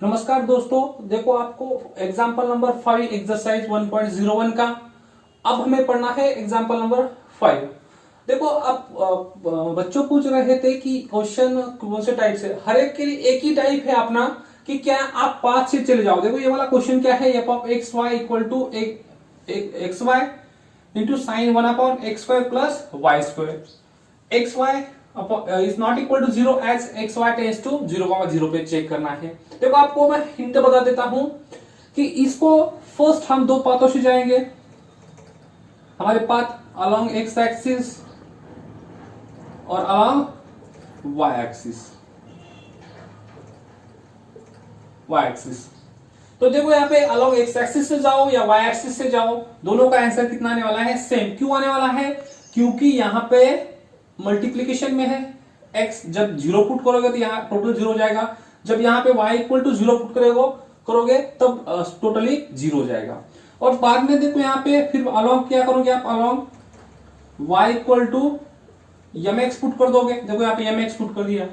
नमस्कार दोस्तों, देखो आपको एग्जाम्पल नंबर 5 एक्सरसाइज 1.01 का अब हमें पढ़ना है एग्जाम्पल नंबर 5। देखो अब बच्चों पूछ रहे थे कि क्वेश्चन कौन से टाइप से, हर एक के लिए एक ही टाइप है अपना कि क्या आप पाथ से चले जाओ। देखो ये वाला क्वेश्चन क्या है, f of x y equal to x y into sine 1/x² plus y square. X y is not equal to 0 as x y tends to 0,0 पे चेक करना है। देखो आपको मैं हिंट बता देता हूं कि इसको फर्स्ट हम दो पाथों से जाएंगे। हमारे पाथ अलोंग एक्स एक्सिस और अलोंग वाई एक्सिस। तो देखो यहाँ पे अलोंग एक्स एक्सिस से जाओ या वाई एक्सिस से जाओ, दोनों का आंसर कितना आने वाला है, सेम। क्यों आने वाला है? क्योंकि यहाँ पे मल्टीप्लीकेशन में है। x जब 0 पुट करोगे तो यहाँ टोटल 0 हो जाएगा। जब यहाँ पे y इक्वल टू 0 पुट करोगे तब टोटली 0 हो जाएगा। और बाद में देखो यहाँ पे फिर अलोंग क्या करोगे आप, along y equal to mx put कर दोगे। देखो यहाँ पे mx पुट कर दिया।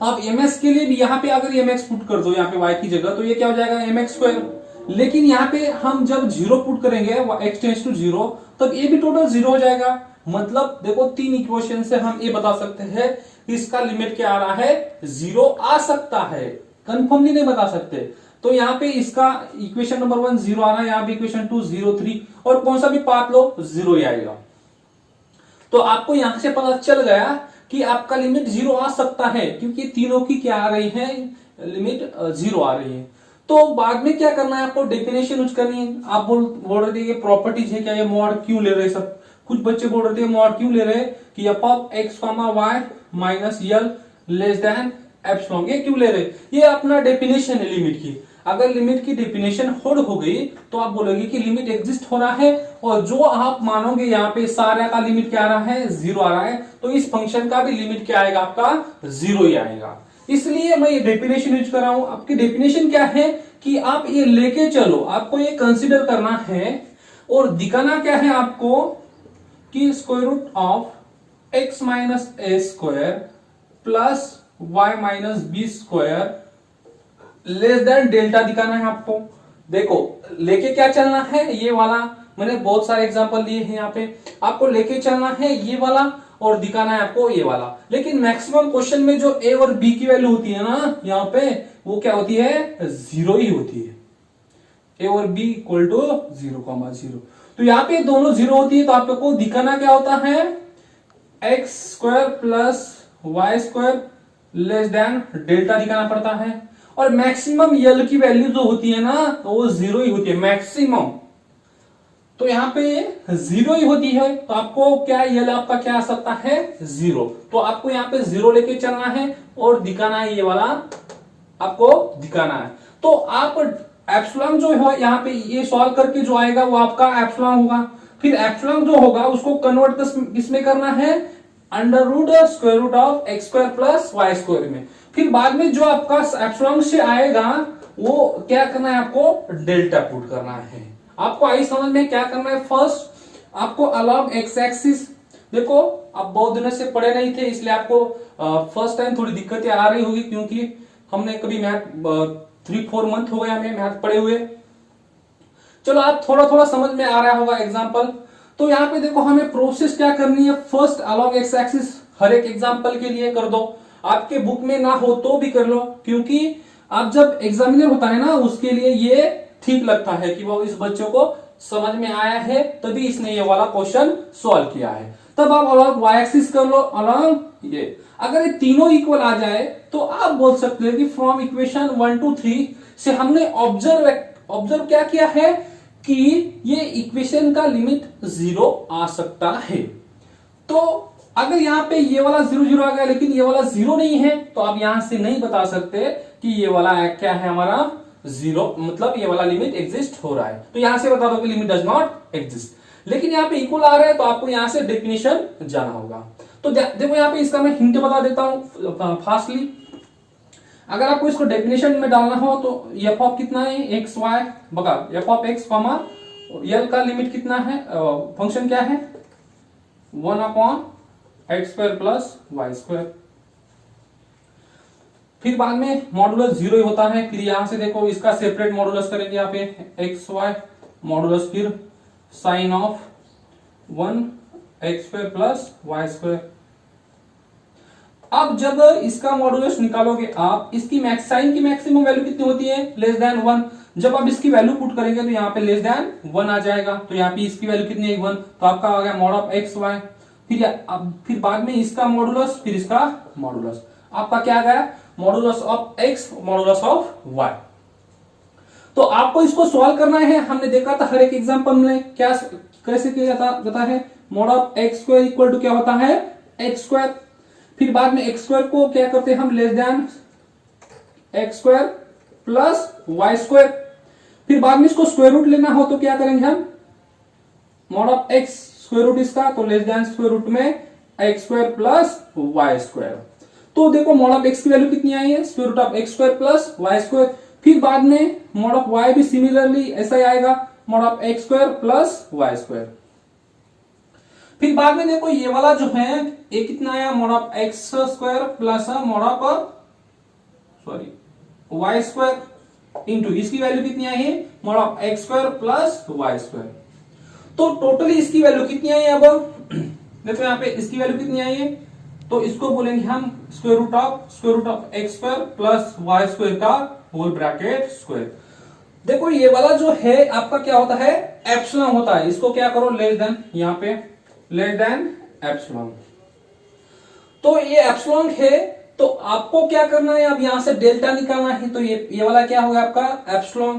अब mx के लिए भी यहाँ पे अगर mx पुट कर दो यहाँ पे y की जगह, तो ये क्या हो जाएगा, mx स्क्वायर। लेकिन यहाँ पे हम जब 0 पुट करेंगे x टेंस टू 0, तब ये भी टोटल 0 हो जाएगा। मतलब देखो तीन इक्वेशन से हम ये बता सकते हैं कि इसका लिमिट क्या आ रहा है, 0 आ सकता है। कंफर्मली नहीं बता सकते। तो यहाँ पे इसका इक्वेशन नंबर 1 0 आ रहा है, यहाँ पे इक्वेशन 2 0 3, और कौन सा भी पाथ लो 0 ही आएगा। तो आपको यहां से पता चल गया कि आपका लिमिट 0 आ सकता है, क्योंकि तीनों की क्या आ रही है, लिमिट 0 आ रही है। तो बाद में क्या करना है, आपको डेफिनेशन यूज करनी है। आप बोल रहे थे ये प्रॉपर्टीज है क्या, ये मॉड क्यों ले रहे सब। कुछ बच्चे बोल रहे थे मॉड क्यों ले रहे कि f of x y minus l less than epsilon, ये क्यों ले रहे। ये अपना डेफिनेशन है लिमिट की। अगर लिमिट की डेफिनेशन होल्ड हो गई तो आप बोलोगे कि लिमिट एग्जिस्ट हो रहा है, और जो आप मानोगे यहाँ पे सारा का लिमिट क्या आ रहा है, 0 आ रहा है, तो इस फंक्शन का भी लिमिट क्या आएगा, आपका 0 ही आएगा। इसलिए मैं ये डेफिनेशन यूज कर रहा हूं। आपकी डेफिनेशन क्या है कि आप ये लेके चलो, आपको ये कंसिडर करना है और दिखाना क्या है आपको कि square root of x minus a square plus y minus b square less than delta दिखाना है आपको। देखो लेके क्या चलना है, ये वाला मैंने बहुत सारे एग्जांपल दिए हैं यहाँ पे। आपको लेके चलना है ये वाला और दिखाना है आपको ये वाला। लेकिन मैक्सिमम क्वेश्चन में जो ए और बी की वैल्यू होती है ना यहाँ पे, वो क्या होती है, 0 ही होती है। ए और बी इक्वल टू 0,0। तो यहाँ पे दोनों 0 होती है, तो आपको दिखाना क्या होता है, x square plus y square less than delta दिखाना पड़ता है। और मैक्सिमम यल की वैल्यू जो होती है ना, तो वो 0 ही होती है मैक्सिमम। तो यहाँ पे 0 ही होती है, तो आपको क्या यल आपका क्या आ सकता है, 0। तो आपको यहाँ पे 0 लेके चलना है और दिखाना है, ये वाला आपको दिखाना है। तो आप एप्सिलॉन जो है यहाँ पे ये सॉल्व करके जो आएगा वो आपका एप्सिलॉन होगा। फिर एप्सिलॉन जो होगा उसको कन्वर्ट किसमें करना है, under root square root of x square plus y square में। फिर बाद में जो आपका एप्सिलॉन से आएगा वो क्या करना है, आपको डेल्टा पुट करना है। आपको आई समझ में क्या करना है, फर्स्ट आपको अलोंग एक्स एक्सिस, देखो आप बहुत दिनों से पढ़े नहीं थे इसलिए आपको फर्स्ट टाइम थोड़ी दिक्कतें आ रही होगी, क्योंकि हमने कभी मैथ 3-4 मंथ हो गया हमें मैथ पढ़े हुए। चलो आप थोड़ा थोड़ा समझ में आ रहा होगा एग्जाम्पल। तो यहाँ पे देखो हमें प्रोसेस क्या करनी है, फर्स्ट अलोंग एक्स एक्सिस हर एक एग्जाम्पल के लिए कर दो। आपके बुक में ना हो तो भी कर लो, क्योंकि आप जब एग्जामिनर होता है ना उसके लिए ये ठीक लगता है कि वो इस बच्चों को समझ में आया है तभी इसने ये वाला क्वेश्चन सॉल्व किया है। तब आप अलोंग वाई एक्सिस कर लो, अलोंग ये। अगर ये तीनों इक्वल आ जाए तो आप बोल सकते हैं कि फ्रॉम इक्वेशन 1 to 3 से हमने ऑब्जर्व क्या किया है कि ये इक्वेशन का लिमिट 0 आ सकता है। तो अगर यहाँ पे ये वाला 0 0 आ गया लेकिन ये वाला 0 नहीं है, तो आप यहां से नहीं बता सकते कि ये वाला क्या है हमारा 0, मतलब ये वाला लिमिट एग्जिस्ट हो रहा है। तो यहां से बता दो कि लिमिट डज नॉट एग्जिस्ट। लेकिन यहाँ पे इक्वल आ रहा है तो आपको यहां से डेफिनेशन जाना होगा। तो देखो यहाँ पे इसका मैं हिंट बता देता हूं फास्टली। अगर आपको इसको डेफिनेशन में डालना हो तो एफ ऑफ कितना है, एक्स वाई बगा एफ ऑफ एक्स कॉमा यल का लिमिट कितना है, फंक्शन क्या है, 1/x² प्लस वाई स्क्वायर। फिर बाद में मॉडुलस 0 ही होता है। फिर यहां से देखो इसका सेपरेट मॉडुलस करेंगे यहाँ पे एक्स वाई मॉडुलस, फिर sine of 1 x square plus y square. अब जब इसका मॉडुलस निकालोगे आप, इसकी साइन की मैक्सिमम वैल्यू कितनी होती है, लेस देन 1। जब आप इसकी वैल्यू पुट करेंगे तो यहाँ पे लेस देन 1 आ जाएगा, तो यहाँ पे इसकी वैल्यू कितनी है 1, तो आपका आ गया मॉड ऑफ एक्स वाई। फिर बाद में इसका मॉडुलस, फिर इसका मॉडुलस, आपका क्या आ गया modulus of x modulus of y. तो आपको इसको सॉल्व करना है। हमने देखा था हर एक एग्जांपल में क्या कैसे किया जाता है, mod of x square equal to क्या होता है एक्स स्क्वायर। फिर बाद में एक्स स्क्वायर को क्या करते हैं हम, less than x square plus y square. फिर बाद में इसको स्क्वायर रूट लेना हो तो क्या करेंगे हम, mod of x square root इसका, तो लेस देन स्क्वायर रूट में x square plus y square. तो देखो मॉड ऑफ एक्स की वैल्यू कितनी आई है, square root of x square plus y square. फिर बाद में मॉड ऑफ वाई भी सिमिलरली ऐसा ही आएगा, mod of x square plus y square. फिर बाद में देखो ये वाला जो है ये कितना आया, mod of x square plus mod of y square into इसकी वैल्यू कितनी आई है, mod of x square plus y square. तो टोटली इसकी वैल्यू कितनी आई है, अब देखो यहाँ पे इसकी वैल्यू कितनी आई है, तो इसको बोलेंगे हम square root of x square plus y square का होल ब्रैकेट स्क्वायर। देखो ये वाला जो है आपका क्या होता है एप्सिलॉन होता है, इसको क्या करो लेस देन, यहाँ पे लेस देन एप्सिलॉन। तो ये एप्सिलॉन है, तो आपको क्या करना है, अब यहां से डेल्टा निकालना है। तो ये वाला क्या होगा आपका एप्सिलॉन,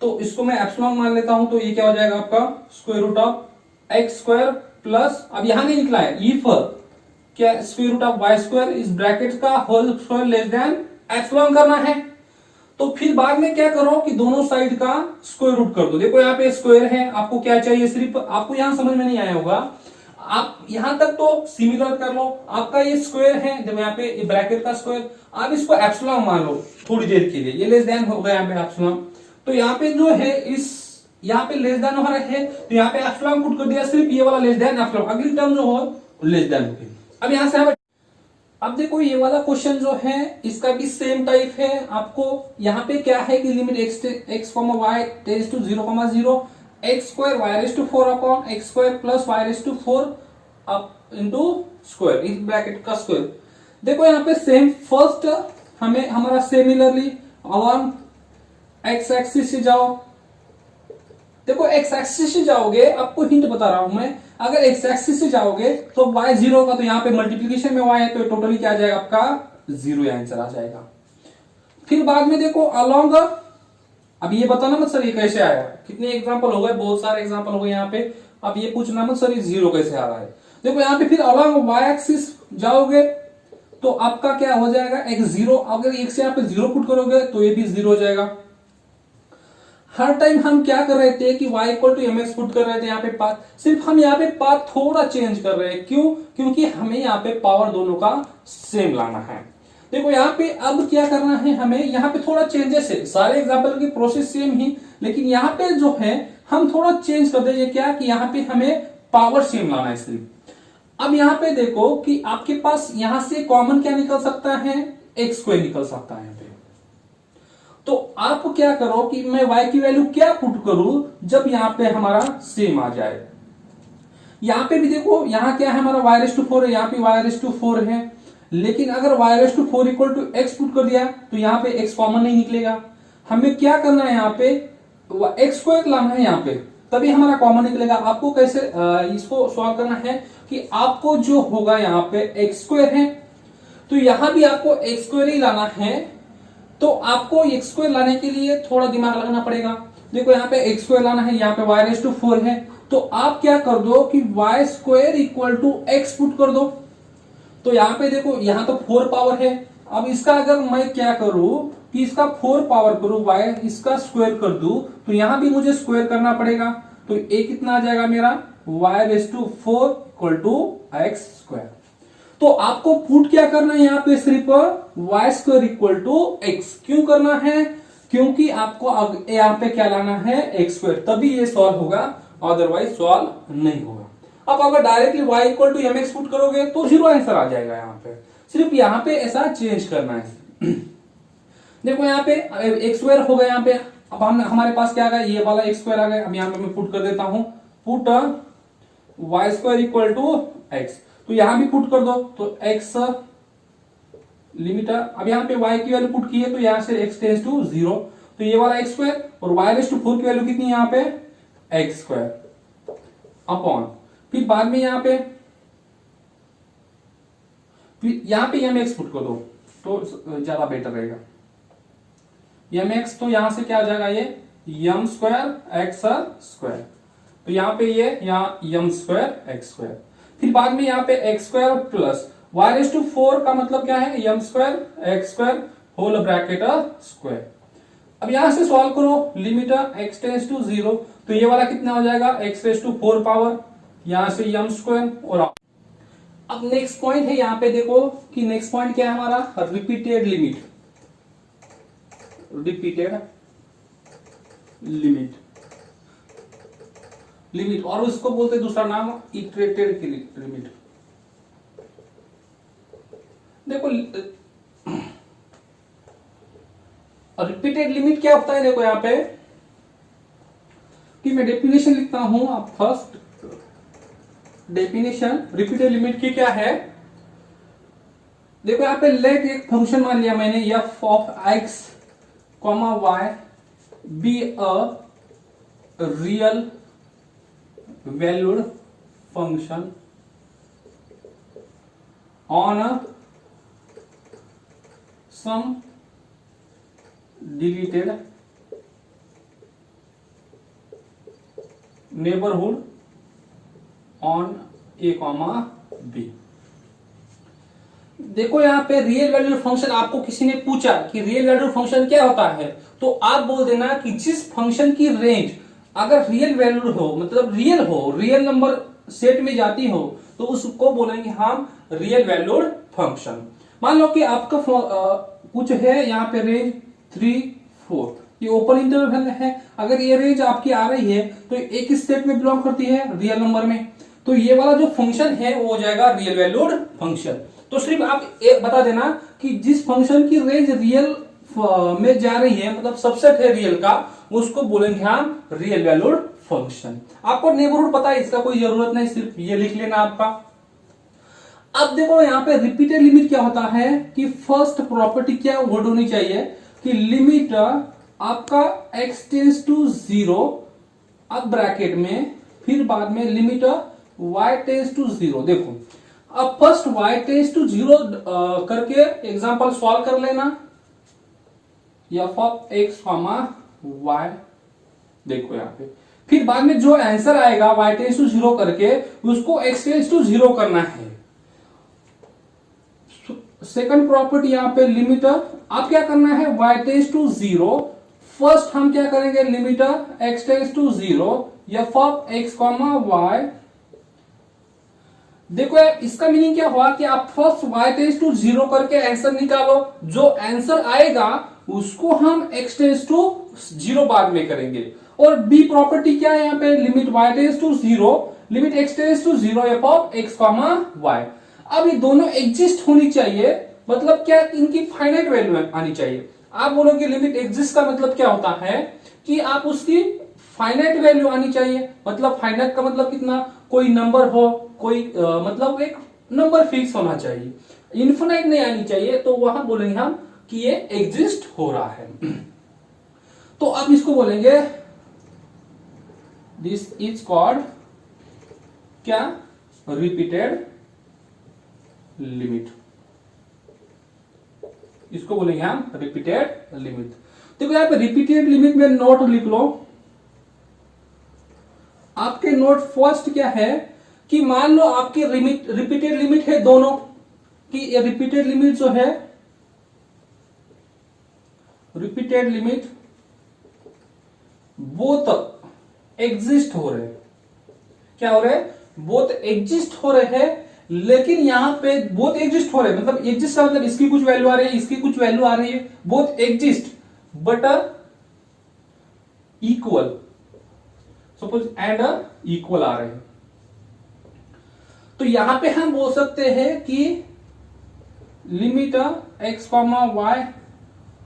तो इसको मैं एप्सिलॉन मान लेता हूं, तो ये क्या हो जाएगा आपका square root of x square plus, अब यहां नहीं निकला है, इफ क्या square root of y square इस ब्रैकेट का whole square less than epsilon करना है। तो फिर बाद में क्या करो कि दोनों साइड का स्क्वायर रूट कर दो। देखो यहाँ पे स्क्वायर है, आपको क्या चाहिए, सिर्फ आपको यहां समझ में नहीं आया होगा, आप यहां तक तो सिमिलर कर लो। आपका ये स्क्वायर है, जब यहाँ पे ये ब्रैकेट का स्क्वायर, आप इसको एप्सिलॉन मान लो थोड़ी देर के लिए, ये लेस देन हो गया यहाँ पे एप्सिलॉन। तो यहाँ पे जो है इस यहाँ पे लेस देन हो रहा है, तो यहाँ पे एप्सिलॉन पुट कर दिया, सिर्फ ये वाला लेस देन एप्सिलॉन, अगली टर्म जो हो लेस देन होगी। अब यहां से हम, अब देखो ये वाला क्वेश्चन जो है इसका भी सेम टाइप है। आपको यहाँ पे क्या है कि limit x y tends to 0,0 x square y raise to 4 upon x square plus y raise to 4 up into square, इस ब्रैकेट का स्क्वायर। देखो यहाँ पे सेम, फर्स्ट हमें हमारा सिमिलरली अलोंग एक्स एक्सिस से जाओ। देखो एक्स एक्सिस से जाओगे, आपको हिंट बता रहा हूं मैं, अगर एक्स एक्सिस से जाओगे तो y 0 का, तो यहाँ पे मल्टीप्लीकेशन में y है, तो टोटली क्या आ जाएगा आपका 0 आंसर आ जाएगा। फिर बाद में देखो अलोंग, अब ये बताना मत सर ये कैसे आया, कितने एग्जांपल हो गए, बहुत सारे एग्जांपल हो गए यहाँ पे। अब ये पूछना मत सर ये 0 कैसे आ रहा है। देखो यहाँ पे फिर अलोंग y एक्सिस जाओगे तो आपका क्या हो जाएगा एक 0, अगर एक से यहाँ पे 0 पुट करोगे तो ये भी 0 हो जाएगा। हर टाइम हम क्या कर रहे थे कि y equal to mx put कर रहे थे यहाँ पे पाथ, सिर्फ हम यहाँ पे पाथ थोड़ा चेंज कर रहे हैं, क्यों, क्योंकि हमें यहाँ पे पावर दोनों का सेम लाना है। देखो यहाँ पे अब क्या करना है, हमें यहाँ पे थोड़ा चेंजेस है, सारे एग्जांपल की प्रोसेस सेम ही, लेकिन यहाँ पे जो है हम थोड़ा चेंज कर देंगे, क्या कि यहाँ पे हमें पावर सेम लाना है सिर्फ। अब यहाँ पे देखो कि आपके पास यहाँ से कॉमन क्या निकल सकता है, एक्स स्क्वायर निकल सकता है। तो आप क्या करो कि मैं y की वैल्यू क्या पुट करूं जब यहां पे हमारा सेम आ जाए। यहां पे भी देखो यहां क्या है हमारा y रेज़ टू 4 है, यहां पे y रेज़ टू 4 है, लेकिन अगर y raise to 4 equal to x put कर दिया तो यहां पे x कॉमन नहीं निकलेगा। हमें क्या करना है, यहाँ पे x स्क्वायर लाना है यहाँ पे, तभी हमारा कॉमन निकलेगा। आपको कैसे इसको सॉल्व करना है कि आपको जो होगा यहाँ पे x स्क्वायर है, तो यहां भी आपको x स्क्वायर ही लाना है। तो आपको एक्स स्क्वायर लाने के लिए थोड़ा दिमाग लगाना पड़ेगा। देखो यहाँ पे एक्स स्क्वायर लाना है, यहाँ पे वाई रेज़ टू 4 है, तो आप क्या कर दो कि y square equal to x put कर दो। तो यहाँ पे देखो यहाँ तो 4 पावर है, अब इसका अगर मैं क्या करूं कि इसका 4 पावर करूं, वाई इसका स्क्वायर कर दूं, तो यहां भी मुझे स्क्वायर करना पड़ेगा। तो ये कितना आ जाएगा मेरा y raise to 4 equal to x square. तो आपको पुट क्या करना है यहाँ पे, सिर्फ y square equal to x. क्यों करना है, क्योंकि आपको यहाँ पे क्या लाना है एक्स स्क्वायर, तभी ये सॉल्व होगा, अदरवाइज सॉल्व नहीं होगा। अब अगर directly y equal to mx put करोगे तो 0 आंसर आ जाएगा। यहाँ पे सिर्फ यहाँ पे ऐसा चेंज करना है। देखो यहाँ पे एक्स स्क्वायर हो गया यहाँ पे। अब हम हमारे पास क्या आ गया, ये वाला एक्स स्क्वायर आ गया। अब यहाँ पे मैं पुट कर देता हूं, put y square equal to x. तो यहां भी पुट कर दो, तो एक्स लिमिट। अब यहाँ पे y की वैल्यू पुट की है, तो यहां से x टेंस टू 0, तो ये वाला एक्स स्क्वायर और y रेस टू 4 की वैल्यू कितनी है यहाँ पे, एक्स स्क्वायर अपॉन, फिर बाद में यहाँ पे एम एक्स पुट कर दो तो ज्यादा बेटर रहेगा। एम एक्स, तो यहां से क्या आ जाएगा, ये एम स्क्वायर एक्स स्क्वायर, तो यहाँ पे ये यहाँ एम स्क्वायर एक्स स्क्वायर, फिर बाद में यहाँ पे x square plus y raise to 4 का मतलब क्या है, m square x square whole bracket square. अब यहां से सॉल्व करो, लिमिट x टेंस टू 0, तो ये वाला कितना हो जाएगा, x रेस टू 4 पावर, यहां से एम स्क्वायर। और अब नेक्स्ट पॉइंट है यहाँ पे, देखो कि नेक्स्ट पॉइंट क्या है हमारा, repeated limit, repeated limit, limit और उसको बोलते हैं दूसरा नाम इटरेटेड लिमिट। देखो रिपीटेड लिमिट क्या होता है, देखो यहाँ पे कि मैं डेफिनेशन लिखता हूं, आप फर्स्ट डेफिनेशन रिपीटेड लिमिट की क्या है। देखो यहाँ पे लेट एक फंक्शन मान लिया मैंने, f of x comma y be a real valued function on some deleted neighbourhood on a comma b. देखो यहाँ पे रियल वैल्यूड फंक्शन, आपको किसी ने पूछा कि रियल वैल्यूड फंक्शन क्या होता है, तो आप बोल देना कि जिस फंक्शन की रेंज अगर रियल वैल्यूड हो, मतलब रियल हो, रियल नंबर सेट में जाती हो, तो उसको बोलेंगे हम रियल वैल्यूड फंक्शन। मान लो कि आपका कुछ है यहाँ पे रेंज 3, 4, ये ओपन इंटरवल है, अगर ये रेंज आपकी आ रही है तो एक सेट में बिलोंग करती है रियल नंबर में, तो ये वाला जो फंक्शन है वो हो जाएगा रियल वैल्यूड फंक्शन। तो सिर्फ आप एक बता देना कि जिस फंक्शन की रेंज रियल में जा रही है, मतलब सबसेट है रियल का, उसको बोलेंगे हम रियल वैल्यूड फंक्शन। आपको नेबरहुड पता है, इसका कोई जरूरत नहीं, सिर्फ ये लिख लेना आपका। अब देखो यहाँ पे रिपीटेड लिमिट क्या होता है कि फर्स्ट प्रॉपर्टी क्या वर्ड होनी चाहिए कि लिमिट आपका x टेंस टू 0, अब ब्रैकेट में, फिर बाद में लिमिट y टेंस टू 0। देखो अब फर्स्ट y टेंस टू 0 करके एग्जांपल सॉल्व कर लेना, f of x comma y। देखो यहाँ पे फिर बाद में जो आंसर आएगा y टेंस टू 0 करके उसको x टेंस टू 0 करना है। सेकंड प्रॉपर्टी यहाँ पे लिमिट, आप क्या करना है, y टेंस टू 0, फर्स्ट हम क्या करेंगे, limit x tends to 0 f of x comma y। देखो इसका मीनिंग क्या हुआ कि आप फर्स्ट y टेंस टू 0 करके आंसर निकालो, जो आंसर आएगा उसको हम x टेंस टू 0 बाद में करेंगे। और बी प्रॉपर्टी क्या है यहाँ पे, limit y tends to 0, limit x tends to 0 f of x comma y। अब ये दोनों एग्जिस्ट होनी चाहिए, मतलब क्या, इनकी फाइनाइट वैल्यू आनी चाहिए। आप बोलोगे लिमिट एग्जिस्ट का मतलब क्या होता है कि आप उसकी फाइनाइट वैल्यू आनी चाहिए, मतलब फाइनाइट का मतलब कितना, कोई नंबर हो, कोई मतलब एक नंबर फिक्स होना चाहिए, इनफिनाइट नहीं आनी चाहिए, तो वहां बोलेंगे हम कि ये एग्जिस्ट हो रहा है। तो अब इसको बोलेंगे दिस इज कॉल्ड क्या, रिपीटेड लिमिट, इसको बोलेंगे हम रिपीटेड लिमिट। देखो यहाँ पे रिपीटेड लिमिट में नोट लिख लो, आपके नोट फर्स्ट क्या है कि मान लो आपकी रिपीटेड लिमिट है दोनों की, रिपीटेड लिमिट जो है, रिपीटेड लिमिट बोथ एग्जिस्ट हो रहे, क्या हो रहे, बोथ एग्जिस्ट हो रहे हैं, लेकिन यहां पे बोथ एग्जिस्ट हो रहे हैं, मतलब एग्जिस्ट का मतलब इसकी कुछ वैल्यू आ रही है, इसकी कुछ वैल्यू आ रही है, both exist but equal, suppose and equal आ रहे हैं। तो यहां पे हम बोल सकते हैं कि limit x comma y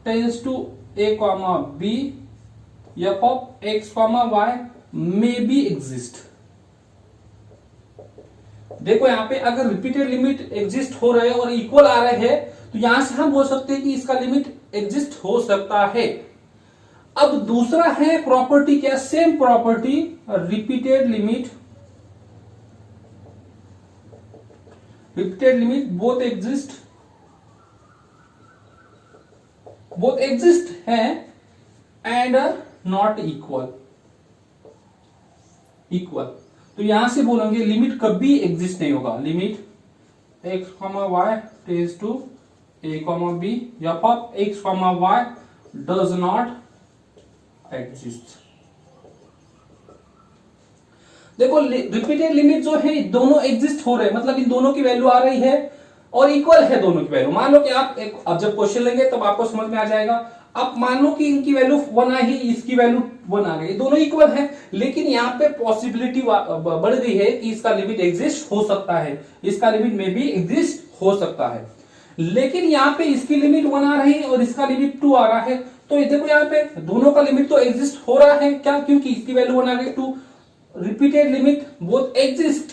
tends to a comma b f of x comma y may be exist. देखो यहां पे अगर रिपीटेड लिमिट एग्जिस्ट हो रहे हैं और इक्वल आ रहे हैं तो यहां से हम बोल सकते हैं कि इसका लिमिट एग्जिस्ट हो सकता है। अब दूसरा है प्रॉपर्टी, क्या, same property, repeated limit both exist है एंड नॉट इक्वल। तो यहां से बोलेंगे लिमिट कभी एग्जिस्ट नहीं होगा। Limit x comma y tends to a comma b f of x comma y does not exist. देखो रिपीटेड लिमिट जो है दोनों एग्जिस्ट हो रहे हैं, मतलब इन दोनों की वैल्यू आ रही है और इक्वल है दोनों की वैल्यू। मान लो कि आप अब जब क्वेश्चन लेंगे तब आपको समझ में आ जाएगा। अब मान लो कि इनकी वैल्यू 1 आई, इसकी वैल्यू 1 आ गई, दोनों इक्वल है, लेकिन यहाँ पे पॉसिबिलिटी बढ़ गई है कि इसका लिमिट एग्जिस्ट हो सकता है, इसका लिमिट में भी एग्जिस्ट हो सकता है। लेकिन यहाँ पे इसकी लिमिट 1 आ रही है और इसका लिमिट 2 आ रहा है, तो ये देखो यहाँ पे दोनों का लिमिट तो एग्जिस्ट हो रहा है। क्या? क्योंकि इसकी वैल्यू 1 आ गई, 2, रिपीटेड लिमिट बोथ एग्जिस्ट।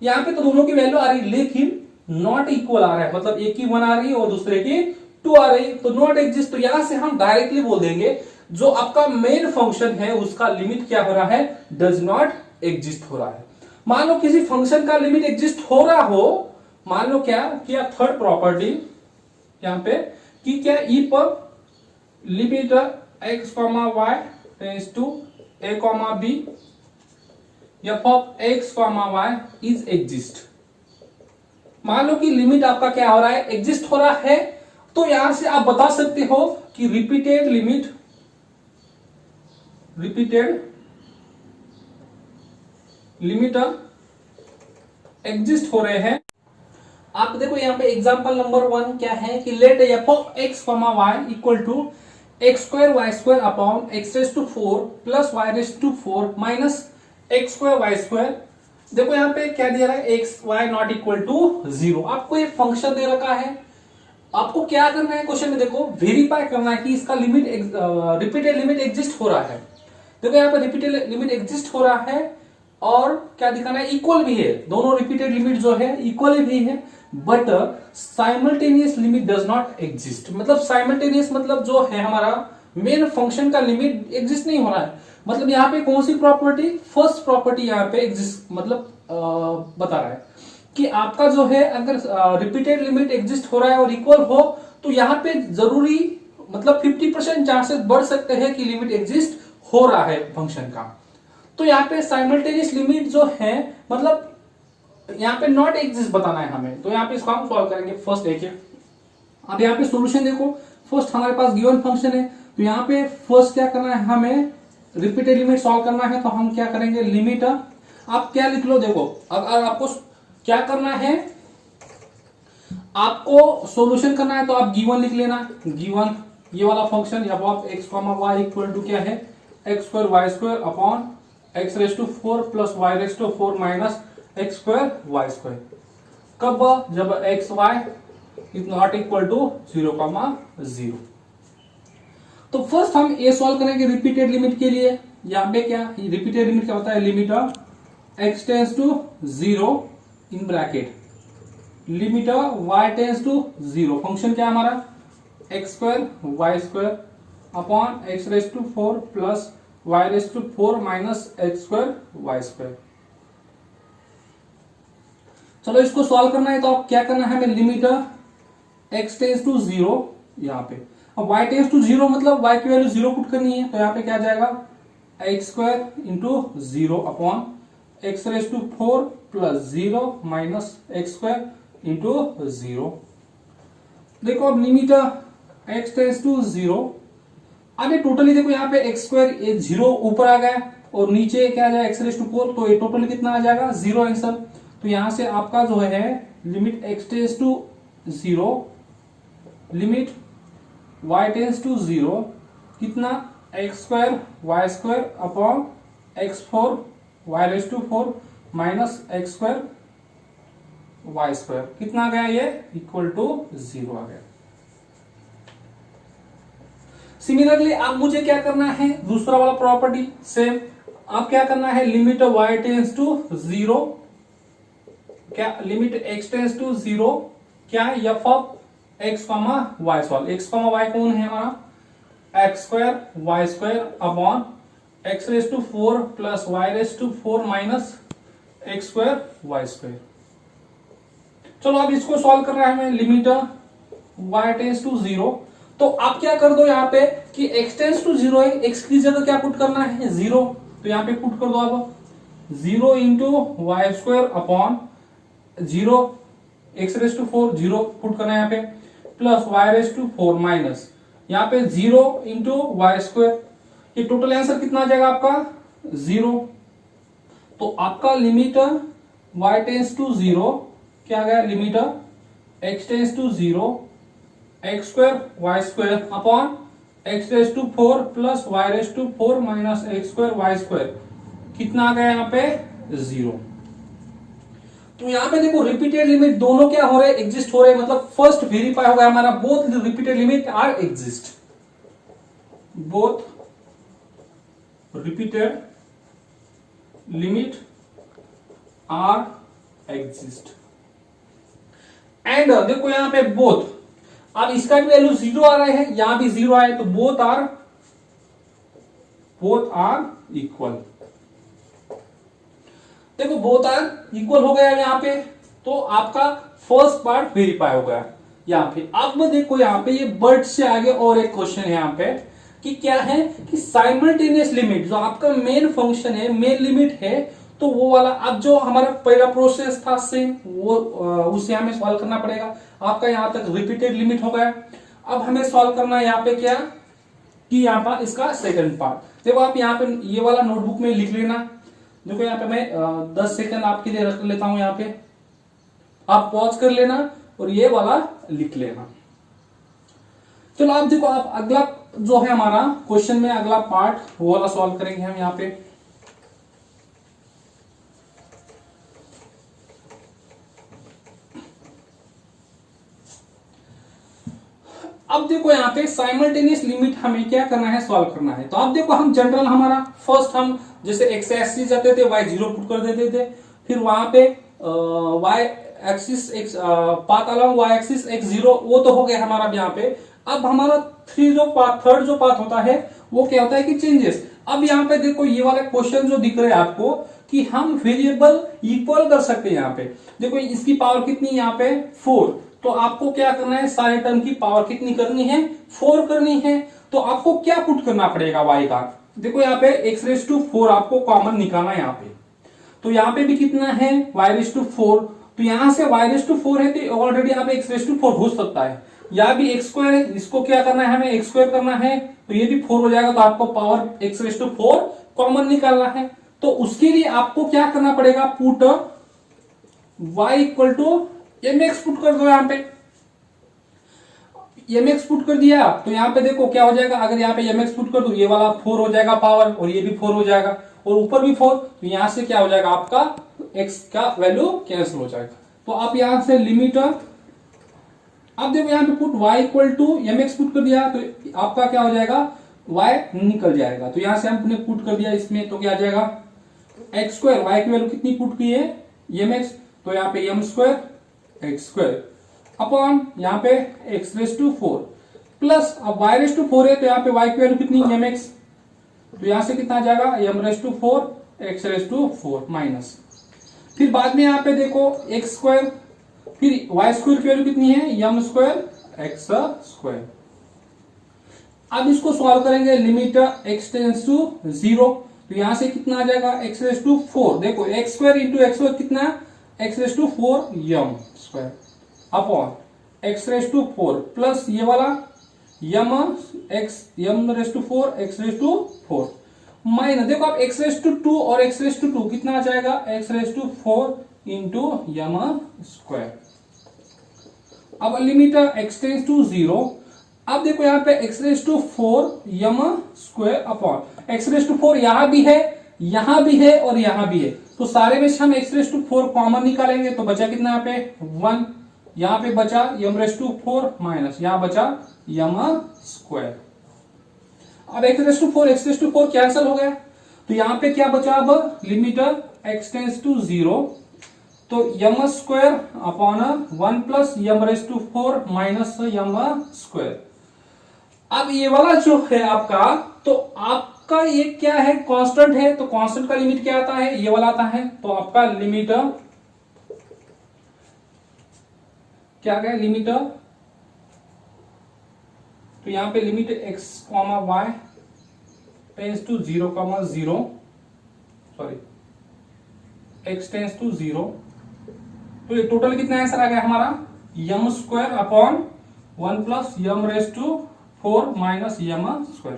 यहाँ पे तो दोनों की वैल्यू आ रही है लेकिन नॉट इक्वल आ रहा है, मतलब एक की 1 आ रही है और दूसरे की 2 आ रही, तो नॉट एग्जिस्ट। तो यहां से हम डायरेक्टली बोल देंगे जो आपका मेन फंक्शन है उसका लिमिट क्या हो रहा है, डज नॉट एग्जिस्ट हो रहा है। मान लो किसी फंक्शन का लिमिट एग्जिस्ट हो रहा हो, मान लो क्या थर्ड प्रॉपर्टी यहां पे कि क्या ई पर limit x comma y tends to a comma b f of x comma y is exist. मान लो कि लिमिट आपका क्या हो रहा है, एग्जिस्ट हो रहा है, तो यहां से आप बता सकते हो कि रिपीटेड लिमिट एग्जिस्ट हो रहे हैं। आप देखो यहां पे एग्जांपल नंबर 1 क्या है कि let f of x comma y equal to x square y square upon x raise to 4 plus y raise to 4 minus x square y square. देखो यहाँ पे क्या दिया है, x y not equal to 0। आपको एक फंक्शन दे रखा है, आपको क्या करना है क्वेश्चन में, देखो वेरीफाई करना है कि इसका लिमिट रिपीटेड लिमिट एग्जिस्ट हो रहा है। देखो यहाँ पे रिपीटेड लिमिट एग्जिस्ट हो रहा है और क्या दिखाना है, इक्वल भी है, दोनों रिपीटेड लिमिट जो है इक्वल भी है, but simultaneous limit does not exist. मतलब साइमल्टेनियस मतलब जो है हमारा मेन फंक्शन का लिमिट एग्जिस्ट नहीं हो रहा है। मतलब यहाँ पे कौन सी प्रॉपर्टी, फर्स्ट प्रॉपर्टी यहाँ पे एग्जिस्ट, मतलब बता रहा है कि आपका जो है अगर रिपीटेड लिमिट एग्जिस्ट हो रहा है और इक्वल हो तो यहाँ पे जरूरी मतलब 50% चांसेस बढ़ सकते हैं कि लिमिट एग्जिस्ट हो रहा है फंक्शन का। तो यहाँ पे साइमल्टेनियस लिमिट जो है मतलब यहाँ पे नॉट एग्जिस्ट बताना है हमें, तो यहाँ पे इसको हम सॉल्व करेंगे। फर्स्ट देखिए, अब यहाँ पे सॉल्यूशन देखो, फर्स्ट हमारे पास गिवन फंक्शन है, तो यहाँ पे फर्स्ट क्या करना है, हमें रिपीटेड लिमिट सॉल्व करना है। तो हम क्या करेंगे, लिमिट, आप क्या लिख लो, देखो अगर आपको क्या करना है, आपको सॉल्यूशन करना है तो आप गिवन लिख लेना। गिवन ये वाला function f of x comma y equal to क्या है, x square y square upon x raise to 4 plus y raise to 4 minus x square y square. कब, जब x y is not equal to 0,0। तो first हम ये solve करेंगे repeated limit के लिए। यहाँ पे क्या रिपीटेड लिमिट क्या होता है, limit x tends to 0 in bracket limit y tends to 0, function क्या हमारा x square y square upon x raise to 4 plus y raise to 4 minus x square y square. चलो इसको सॉल्व करना है तो आप क्या करना है, हमें लिमिट x टेंस टू 0 यहाँ पे, अब y टेंस टू 0 मतलब y की वैल्यू 0 पुट करनी है, तो यहाँ पे क्या जाएगा x square into 0 upon x raise to 4 plus 0 minus x square into 0। देखो अब लिमिट x टेंस टू 0, अब ये टोटली देखो यहाँ पे एक्स स्क्वायर 0 ऊपर आ गया और नीचे क्या आ जाएगा एक्स रेज टू 4, तो ये टोटली कितना आ जाएगा 0 आंसर। तो यहां से आपका जो है limit x tends to 0, limit y tends to 0 कितना, x square y square upon x 4 y raise to 4 minus x square y square कितना आ गया, ये इक्वल टू 0 आ गया। सिमिलरली अब मुझे क्या करना है, दूसरा वाला प्रॉपर्टी सेम, अब क्या करना है, लिमिट y टेंस टू 0, क्या लिमिट x टेंस टू 0, क्या f of x comma y solve, x comma y कौन है हमारा, x square y square upon x raise to 4 plus y raise to 4 minus x square y square. चलो अब इसको solve कर रहा है हमें, लिमिट y टेंस टू 0, तो आप क्या कर दो यहाँ पे कि x टेंस टू 0 है, x की जगह क्या पुट करना है 0, तो यहाँ पे पुट कर दो आप 0 into y square upon 0 x raise to 4 0 put करना है यहाँ पे plus y raise to 4 minus यहाँ पे 0 इंटू वाई स्क्वायर, ये टोटल आंसर कितना आ जाएगा आपका 0। तो आपका लिमिट y टेंस टू 0 क्या आ गया, limit x tends to 0 x square y square upon x raise to 4 plus y raise to 4 minus x square y square कितना आ गया यहाँ पे 0। तो यहाँ पे देखो रिपीटेड लिमिट दोनों क्या हो रहे हैं, एग्जिस्ट हो रहे हैं, मतलब फर्स्ट वेरीफाई होगा हमारा both repeated limit are exist, both repeated limit are exist. And देखो यहाँ पे बोथ, अब इसका भी वैल्यू 0 आ रहे हैं, यहां भी 0 आए, तो बोथ आर इक्वल। देखो बोथ आर इक्वल हो गया यहाँ पे, तो आपका फर्स्ट पार्ट वेरीफाई हो गया यहाँ पे। अब देखो यहाँ पे ये बट से आगे और एक क्वेश्चन है यहाँ पे कि क्या है कि साइमल्टेनियस लिमिट जो आपका मेन फंक्शन है, मेन लिमिट है, तो वो वाला अब जो हमारा पहला प्रोसेस था सेम वो उसे हमें सॉल्व करना पड़ेगा। आपका यहां तक रिपीटेड लिमिट हो गया, अब हमें सॉल्व करना है यहाँ पे क्या कि यहाँ पर इसका सेकंड पार्ट। देखो आप यहाँ पे ये वाला नोटबुक में लिख लेना, देखो यहाँ पे मैं 10 सेकंड आपके लिए रख लेता हूं, यहाँ पे आप पॉज कर लेना और ये वाला लिख लेना। चलो आप देखो, आप अगला जो है हमारा क्वेश्चन में अगला पार्ट वो वाला सॉल्व करेंगे हम यहाँ पे। अब देखो यहाँ पे साइमल्टेनियस लिमिट हमें क्या करना है, सॉल्व करना है। तो अब देखो हम जनरल हमारा फर्स्ट हम जैसे एक्स एक्सिस जाते थे y 0 पुट कर देते थे, फिर वहां पे y axis x path along y axis x 0 वो तो हो गया हमारा यहाँ पे। अब हमारा थर्ड जो पाथ होता है वो क्या होता है कि चेंजेस। अब यहाँ पे देखो ये वाले क्वेश्चन जो दिख रहे हैं आपको कि हम वेरिएबल इक्वल कर सकते हैं। यहाँ पे देखो इसकी पावर कितनी है यहाँ पे 4, तो आपको क्या करना है, सारे टर्म की पावर कितनी करनी है 4 करनी है। तो आपको क्या पुट करना पड़ेगा y का, देखो यहाँ पे x रेस टू 4 आपको कॉमन निकालना है यहाँ पे, तो यहाँ पे भी कितना है y रेस टू 4, तो यहां से y रेस टू 4 है तो ऑलरेडी यहाँ पे x रेस टू 4 हो सकता है, या भी x स्क्वायर है, इसको क्या करना है हमें x स्क्वायर करना है, तो ये भी 4 हो जाएगा, तो आपको power x raise to 4 common निकालना है। तो उसके लिए आपको क्या करना पड़ेगा, put y equal to mx put कर दो। यहाँ पे mx पुट कर दिया तो यहाँ पे देखो क्या हो जाएगा, अगर यहाँ पे mx पुट कर दो ये वाला 4 हो जाएगा पावर, और ये भी 4 हो जाएगा, और ऊपर भी 4, तो यहां से क्या हो जाएगा आपका x का वैल्यू कैंसिल हो जाएगा। तो आप यहां से लिमिट, अब देखो यहाँ पे put y equal to mx put कर दिया तो आपका क्या हो जाएगा, y निकल जाएगा। तो यहां से हमने पुट कर दिया इसमें, तो क्या आ जाएगा x स्क्वायर, y की वैल्यू कितनी पुट की है mx, तो यहाँ पे m square x square upon यहाँ पे x रेस टू 4 प्लस, अब y रेस टू 4 है तो यहाँ पे y की वैल्यू कितनी mx, तो यहां से कितना आ जाएगा m raise to 4 x raise to 4 minus, फिर बाद में यहाँ पे देखो x स्क्वायर, फिर y स्क्वायर की वैल्यू कितनी है m स्क्वायर x स्क्वायर। अब इसको सॉल्व करेंगे, लिमिट x टेंस टू 0, तो यहां से कितना आ जाएगा x रेस टू 4, देखो x square into x square कितना x raise to 4 m square upon x raise to 4 plus ये वाला m raise to 4 x raise to 4 minus, देखो आप x रेस टू 2 और x रेस टू 2 कितना आ जाएगा x raise to 4 into m square. अब लिमिट x टेंस टू 0, अब देखो यहाँ पे x raise to 4 m square upon x raise to 4 यहां भी है, यहां भी है और यहां भी है, तो सारे में से हम x⁴ कॉमन निकालेंगे तो बचा कितना यहाँ पे 1, यहाँ पे बचा m⁴ माइनस यहाँ बचा m²। अब x⁴ कैंसिल हो गया तो यहाँ पे क्या बचा, अब लिमिट x टेंस टू 0 तो m² upon 1 plus m⁴ minus m²। अब ये वाला जो है आपका, तो आपका ये क्या है, कांस्टेंट है, तो कांस्टेंट का लिमिट क्या आता है, ये वाला आता है। तो आपका लिमिट क्या है, लिमिट, तो यहां पे limit x, y tends to 0, 0, sorry x tends to 0, तो ये टोटल कितना आंसर आ गया हमारा m² upon 1 plus m⁴ minus m²।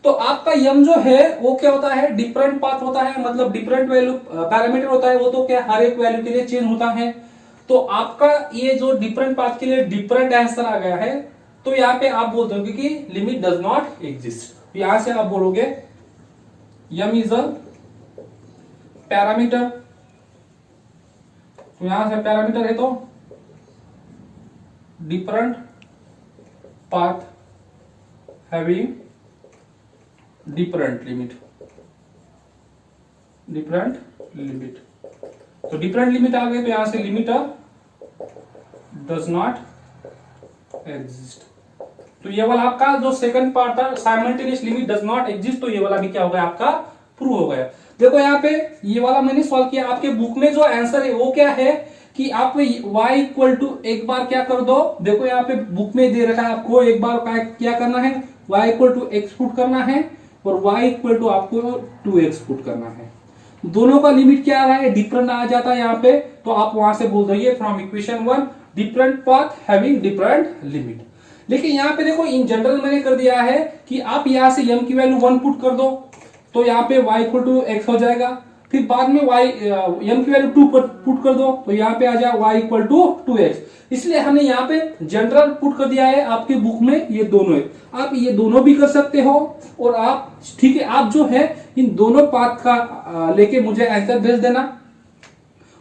तो आपका m जो है वो क्या होता है, डिफरेंट पाथ होता है, मतलब डिफरेंट वैल्यू पैरामीटर होता है, वो तो क्या हर एक वैल्यू के लिए चेंज होता है। तो आपका ये जो डिफरेंट पाथ के लिए डिफरेंट आंसर आ गया है, तो यहाँ पे आप बोलते हो कि लिमिट डज नॉट एग्जिस्ट। यहां से आप बोलोगे m इज अ पैरामीटर, तो यहां से पैरामीटर है तो different path having different limit, different limit, तो डिफरेंट लिमिट आ गए, तो यहां से लिमिट डज नॉट एग्जिस्ट। तो ये वाला आपका जो सेकंड पार्ट था, simultaneous limit does not exist, तो ये वाला भी क्या हो गया आपका, प्रूव हो गया। देखो यहाँ पे ये वाला मैंने सॉल्व किया, आपके बुक में जो आंसर है वो क्या है कि आप y इक्वल टू एक बार क्या कर दो, देखो यहाँ पे बुक में दे रखा है आपको, एक बार क्या करना है, y equal to x put करना है और y इक्वल टू आपको 2x पुट करना है। दोनों का लिमिट क्या आ रहा है, डिफरेंट आ जाता है यहाँ पे, तो आप वहां से बोल दीजिए from equation 1 different path having different limit. लेकिन यहाँ पे देखो इन जनरल मैंने कर दिया है कि आप यहाँ से m की वैल्यू 1 पुट कर दो, तो यहाँ पे y इक्वल टू x हो जाएगा, फिर बाद में m की वैल्यू 2 पुट कर दो, तो यहाँ पे आ जाए y इक्वल टू 2x। इसलिए हमने यहाँ पे जनरल पुट कर दिया है, आपके बुक में ये दोनों है, आप ये दोनों भी कर सकते हो, और आप ठीक है, आप जो है इन दोनों पाथ का लेके मुझे आंसर भेज देना।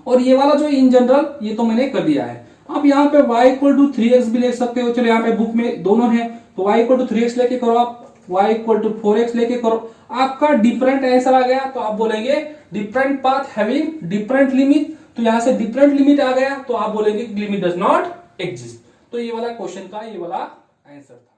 और ये वाला जो इन जनरल ये तो मैंने कर दिया है। आप यहाँ पे y इक्वल टू 3x भी ले सकते हो, चलो यहाँ पे बुक में दोनों है, तो y इक्वल टू 3x लेके करो, आप y इक्वल टू 4x लेके करो, आपका डिफरेंट आंसर आ गया, तो आप बोलेंगे different path having different limit. तो यहां से डिफरेंट लिमिट आ गया, तो आप बोलेंगे लिमिट डज नॉट एग्जिस्ट। तो ये वाला क्वेश्चन का ये वाला आंसर था।